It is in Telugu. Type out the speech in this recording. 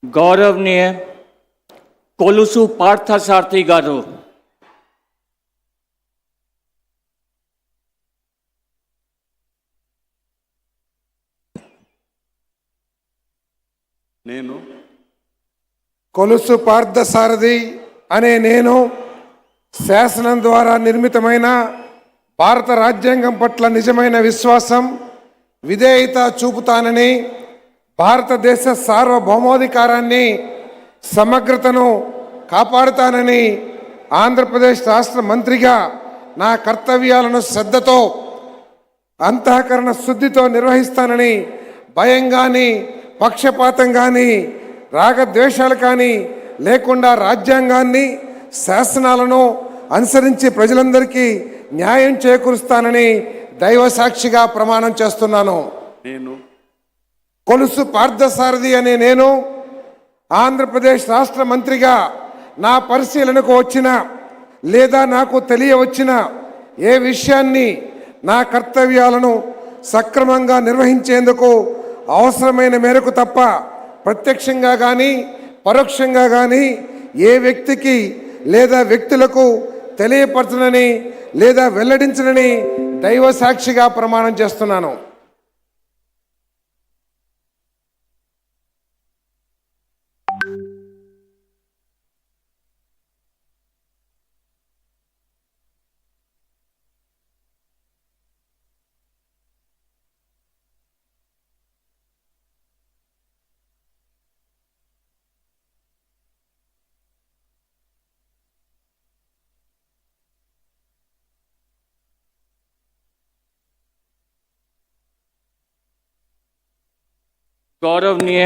गौरवनीय कोलुसु पार्थसारथी गारू నేను కొలుసు పార్థసారథి అనే నేను శాసనం ద్వారా నిర్మితమైన భారత రాజ్యాంగం పట్ల నిజమైన విశ్వాసం విధేయత చూపుతానని భారతదేశ సార్వభౌమాధికారాన్ని సమగ్రతను కాపాడుతానని ఆంధ్రప్రదేశ్ రాష్ట్ర మంత్రిగా నా కర్తవ్యాలను శ్రద్ధతో అంతఃకరణ శుద్ధితో నిర్వహిస్తానని భయం కానీ పక్షపాతం కానీ రాగద్వేషాలు కానీ లేకుండా రాజ్యాంగాన్ని శాసనాలను అనుసరించి ప్రజలందరికీ న్యాయం చేకూరుస్తానని దైవ సాక్షిగా ప్రమాణం చేస్తున్నాను. నేను కొలుసు పార్థసారథి అనే నేను ఆంధ్రప్రదేశ్ రాష్ట్ర మంత్రిగా నా పరిశీలనకు వచ్చిన లేదా నాకు తెలియవచ్చిన ఏ విషయాన్ని నా కర్తవ్యాలను సక్రమంగా నిర్వహించేందుకు అవసరమైన మేరకు తప్ప ప్రత్యక్షంగా కానీ పరోక్షంగా కానీ ఏ వ్యక్తికి లేదా వ్యక్తులకు తెలియపరచనని లేదా వెల్లడించనని దైవ సాక్షిగా ప్రమాణం చేస్తున్నాను. गौरवनीय